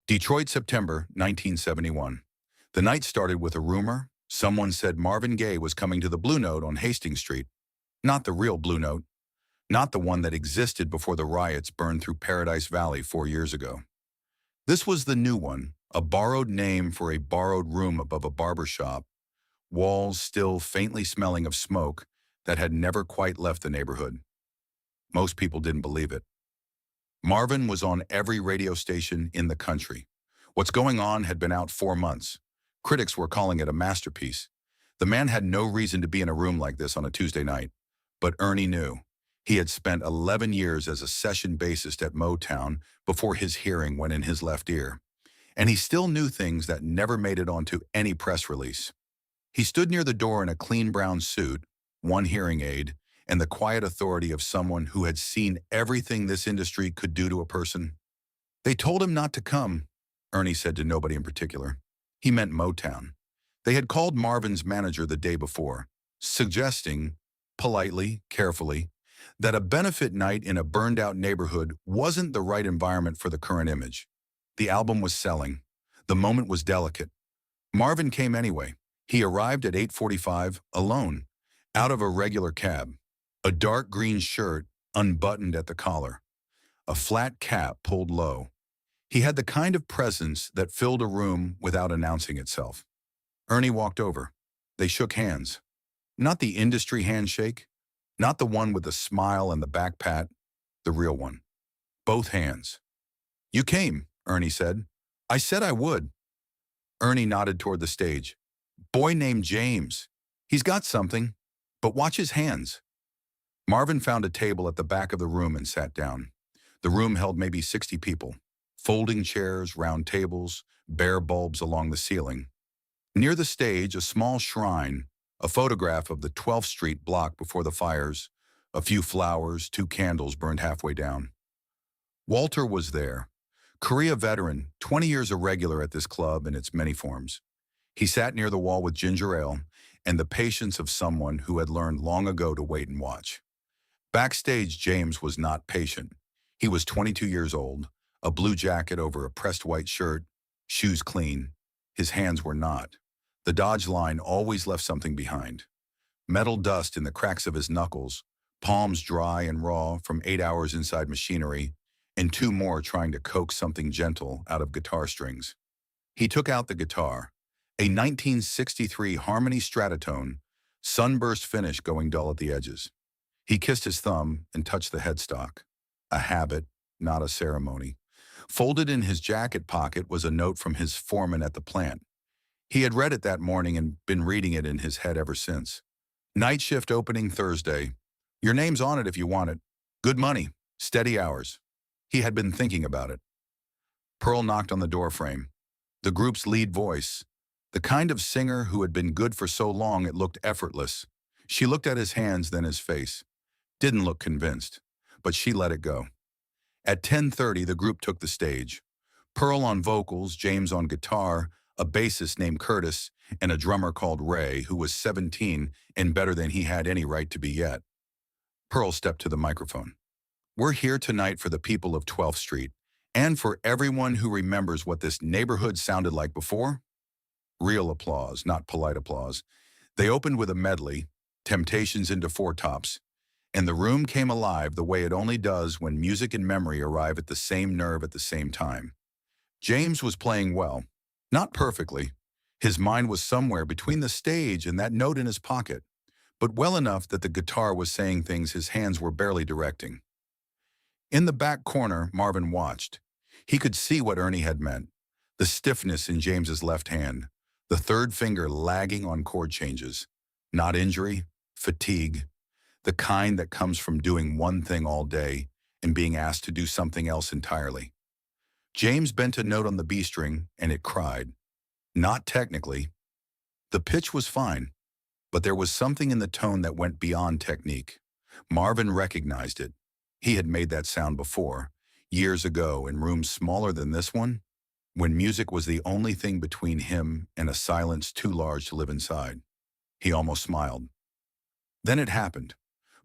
Detroit, September 1971. The night started with a rumor. Someone said Marvin Gaye was coming to the Blue Note on Hastings Street. Not the real Blue Note, not the one that existed before the riots burned through Paradise Valley 4 years ago. This was the new one, a borrowed name for a borrowed room above a barber shop, walls still faintly smelling of smoke that had never quite left the neighborhood. Most people didn't believe it. Marvin was on every radio station in the country. What's Going On had been out 4 months. Critics were calling it a masterpiece. The man had no reason to be in a room like this on a Tuesday night. But Ernie knew. He had spent 11 years as a session bassist at Motown before his hearing went in his left ear. And he still knew things that never made it onto any press release. He stood near the door in a clean brown suit, one hearing aid, and the quiet authority of someone who had seen everything this industry could do to a person. They told him not to come, Ernie said to nobody in particular. He meant Motown. They had called Marvin's manager the day before, suggesting, politely, carefully, that a benefit night in a burned-out neighborhood wasn't the right environment for the current image. The album was selling. The moment was delicate. Marvin came anyway. He arrived at 8:45, alone, out of a regular cab. A dark green shirt unbuttoned at the collar. A flat cap pulled low. He had the kind of presence that filled a room without announcing itself. Ernie walked over. They shook hands. Not the industry handshake, not the one with the smile and the back pat, the real one. Both hands. "You came," Ernie said. "I said I would." Ernie nodded toward the stage. "Boy named James. He's got something, but watch his hands." Marvin found a table at the back of the room and sat down. The room held maybe 60 people. Folding chairs, round tables, bare bulbs along the ceiling. Near the stage, a small shrine, a photograph of the 12th Street block before the fires, a few flowers, 2 candles burned halfway down. Walter was there, Korea veteran, 20 years a regular at this club in its many forms. He sat near the wall with ginger ale and the patience of someone who had learned long ago to wait and watch. Backstage, James was not patient. He was 22 years old, a blue jacket over a pressed white shirt, shoes clean. His hands were not. The Dodge line always left something behind. Metal dust in the cracks of his knuckles, palms dry and raw from 8 hours inside machinery, and 2 more trying to coax something gentle out of guitar strings. He took out the guitar, a 1963 Harmony Stratotone, sunburst finish going dull at the edges. He kissed his thumb and touched the headstock. A habit, not a ceremony. Folded in his jacket pocket was a note from his foreman at the plant. He had read it that morning and been reading it in his head ever since. "Night shift opening Thursday. Your name's on it if you want it. Good money, steady hours." He had been thinking about it. Pearl knocked on the doorframe. The group's lead voice, the kind of singer who had been good for so long it looked effortless. She looked at his hands, then his face. Didn't look convinced, but she let it go. At 10:30, the group took the stage. Pearl on vocals, James on guitar, a bassist named Curtis, and a drummer called Ray, who was 17 and better than he had any right to be yet. Pearl stepped to the microphone. "We're here tonight for the people of 12th Street, and for everyone who remembers what this neighborhood sounded like before." Real applause, not polite applause. They opened with a medley, Temptations into Four Tops, and the room came alive the way it only does when music and memory arrive at the same nerve at the same time. James was playing well, not perfectly. His mind was somewhere between the stage and that note in his pocket, but well enough that the guitar was saying things his hands were barely directing. In the back corner, Marvin watched. He could see what Ernie had meant, the stiffness in James's left hand, the third finger lagging on chord changes. Not injury, fatigue, the kind that comes from doing one thing all day and being asked to do something else entirely. James bent a note on the B string, and it cried. Not technically. The pitch was fine, but there was something in the tone that went beyond technique. Marvin recognized it. He had made that sound before, years ago in rooms smaller than this one, when music was the only thing between him and a silence too large to live inside. He almost smiled. Then it happened.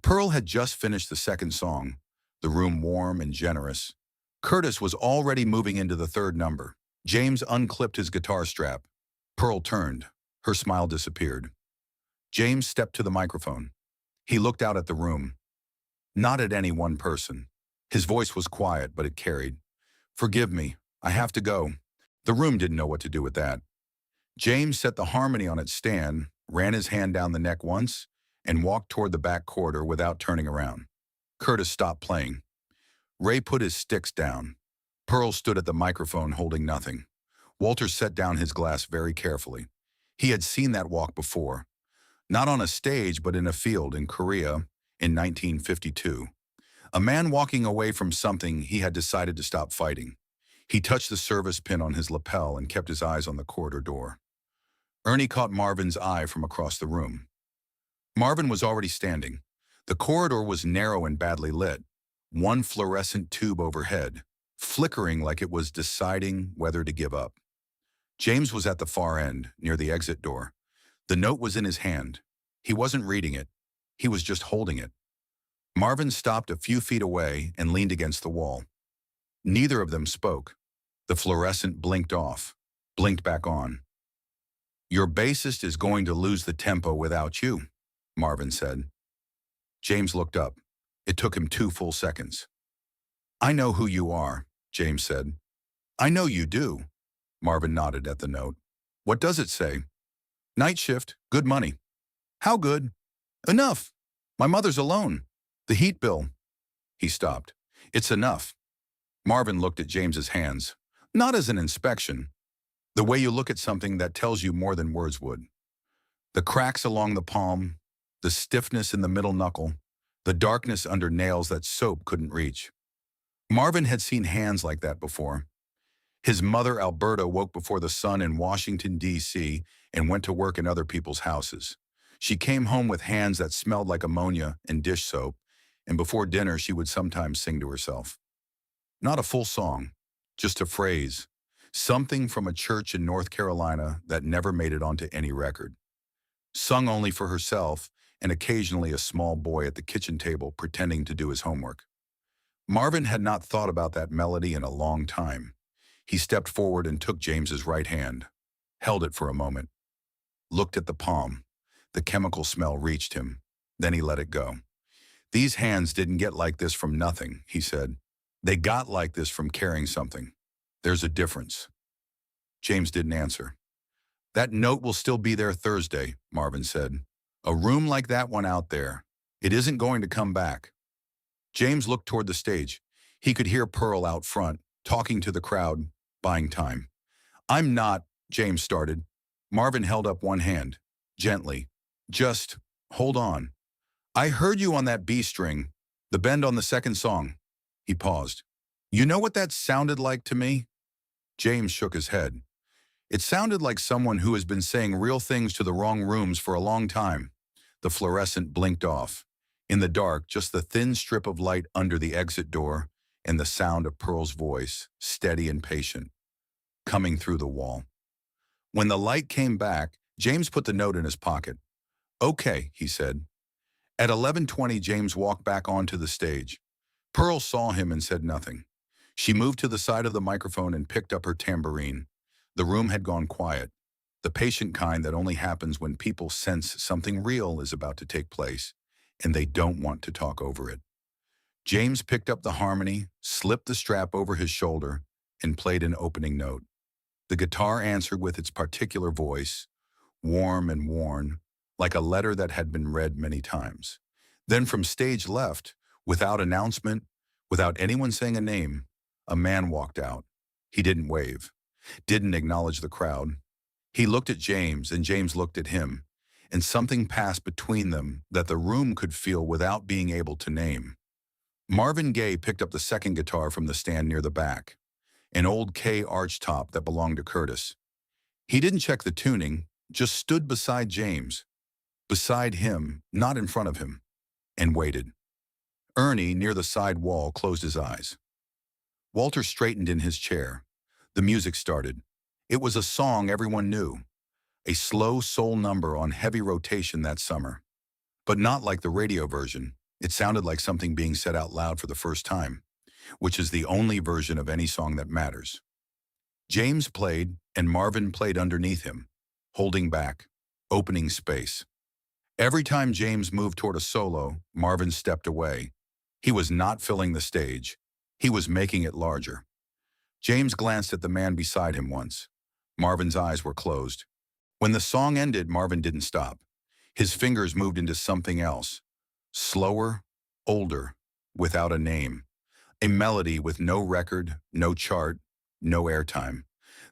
Pearl had just finished the second song, the room warm and generous. Curtis was already moving into the third number. James unclipped his guitar strap. Pearl turned. Her smile disappeared. James stepped to the microphone. He looked out at the room. Not at any one person. His voice was quiet, but it carried. "Forgive me. I have to go." The room didn't know what to do with that. James set the harmony on its stand, ran his hand down the neck once, and walked toward the back corridor without turning around. Curtis stopped playing. Ray put his sticks down. Pearl stood at the microphone holding nothing. Walter set down his glass very carefully. He had seen that walk before. Not on a stage, but in a field in Korea in 1952. A man walking away from something he had decided to stop fighting. He touched the service pin on his lapel and kept his eyes on the corridor door. Ernie caught Marvin's eye from across the room. Marvin was already standing. The corridor was narrow and badly lit. One fluorescent tube overhead, flickering like it was deciding whether to give up. James was at the far end, near the exit door. The note was in his hand. He wasn't reading it. He was just holding it. Marvin stopped a few feet away and leaned against the wall. Neither of them spoke. The fluorescent blinked off, blinked back on. "Your bassist is going to lose the tempo without you," Marvin said. James looked up. It took him 2 full seconds. "I know who you are," James said. "I know you do." Marvin nodded at the note. "What does it say?" "Night shift, good money." "How good?" "Enough. My mother's alone. The heat bill." He stopped. "It's enough." Marvin looked at James's hands. "Not as an inspection. The way you look at something that tells you more than words would. The cracks along the palm, the stiffness in the middle knuckle, the darkness under nails that soap couldn't reach." Marvin had seen hands like that before. His mother, Alberta, woke before the sun in Washington, D.C. and went to work in other people's houses. She came home with hands that smelled like ammonia and dish soap, and before dinner she would sometimes sing to herself. Not a full song, just a phrase, something from a church in North Carolina that never made it onto any record. Sung only for herself, and occasionally a small boy at the kitchen table pretending to do his homework. Marvin had not thought about that melody in a long time. He stepped forward and took James's right hand, held it for a moment, looked at the palm. The chemical smell reached him. Then he let it go. "These hands didn't get like this from nothing," he said. "They got like this from carrying something. There's a difference." James didn't answer. "That note will still be there Thursday," Marvin said. "A room like that one out there. It isn't going to come back." James looked toward the stage. He could hear Pearl out front, talking to the crowd, buying time. "I'm not," James started. Marvin held up one hand, gently. "Just hold on. I heard you on that B string, the bend on the second song." He paused. "You know what that sounded like to me?" James shook his head. "It sounded like someone who has been saying real things to the wrong rooms for a long time." The fluorescent blinked off. In the dark, just the thin strip of light under the exit door and the sound of Pearl's voice, steady and patient, coming through the wall. When the light came back, James put the note in his pocket. "Okay," he said. At 11:20, James walked back onto the stage. Pearl saw him and said nothing. She moved to the side of the microphone and picked up her tambourine. The room had gone quiet, the patient kind that only happens when people sense something real is about to take place, and they don't want to talk over it. James picked up the harmony, slipped the strap over his shoulder, and played an opening note. The guitar answered with its particular voice, warm and worn, like a letter that had been read many times. Then from stage left, without announcement, without anyone saying a name, a man walked out. He didn't wave, didn't acknowledge the crowd. He looked at James, and James looked at him, and something passed between them that the room could feel without being able to name. Marvin Gaye picked up the second guitar from the stand near the back, an old K archtop that belonged to Curtis. He didn't check the tuning, just stood beside James, beside him, not in front of him, and waited. Ernie, near the side wall, closed his eyes. Walter straightened in his chair. The music started. It was a song everyone knew, a slow soul number on heavy rotation that summer. But not like the radio version. It sounded like something being said out loud for the first time, which is the only version of any song that matters. James played, and Marvin played underneath him, holding back, opening space. Every time James moved toward a solo, Marvin stepped away. He was not filling the stage. He was making it larger. James glanced at the man beside him once. Marvin's eyes were closed. When the song ended, Marvin didn't stop. His fingers moved into something else. Slower, older, without a name. A melody with no record, no chart, no airtime.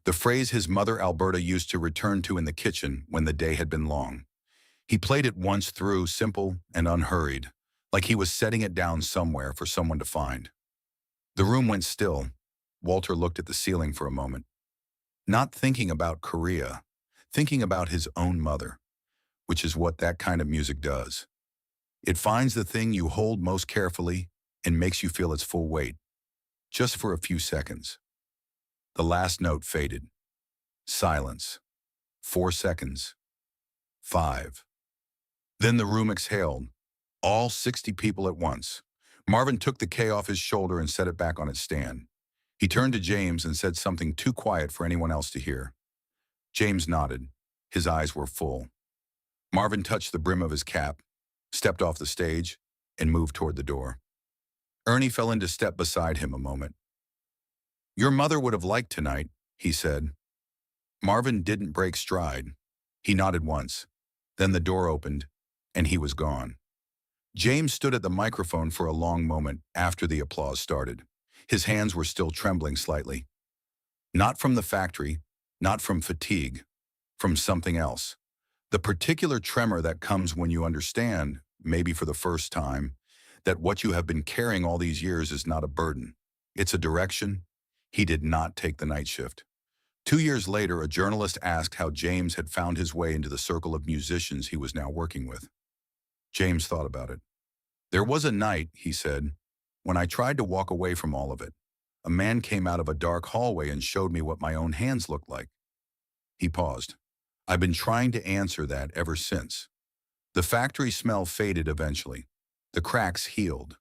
The phrase his mother Alberta used to return to in the kitchen when the day had been long. He played it once through, simple and unhurried, like he was setting it down somewhere for someone to find. The room went still. Walter looked at the ceiling for a moment. Not thinking about Korea, thinking about his own mother, which is what that kind of music does. It finds the thing you hold most carefully and makes you feel its full weight, just for a few seconds. The last note faded. Silence. 4 seconds. 5. Then the room exhaled, all 60 people at once. Marvin took the K off his shoulder and set it back on its stand. He turned to James and said something too quiet for anyone else to hear. James nodded. His eyes were full. Marvin touched the brim of his cap, stepped off the stage, and moved toward the door. Ernie fell into step beside him a moment. "Your mother would have liked tonight," he said. Marvin didn't break stride. He nodded once. Then the door opened, and he was gone. James stood at the microphone for a long moment after the applause started. His hands were still trembling slightly. Not from the factory, not from fatigue, from something else. The particular tremor that comes when you understand, maybe for the first time, that what you have been carrying all these years is not a burden. It's a direction. He did not take the night shift. 2 years later, a journalist asked how James had found his way into the circle of musicians he was now working with. James thought about it. "There was a night," he said, "when I tried to walk away from all of it. A man came out of a dark hallway and showed me what my own hands looked like." He paused. "I've been trying to answer that ever since." The factory smell faded eventually. The cracks healed,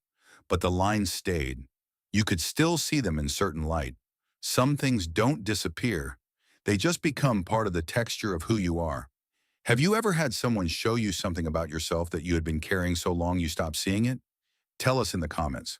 but the lines stayed. You could still see them in certain light. Some things don't disappear. They just become part of the texture of who you are. Have you ever had someone show you something about yourself that you had been carrying so long you stopped seeing it? Tell us in the comments.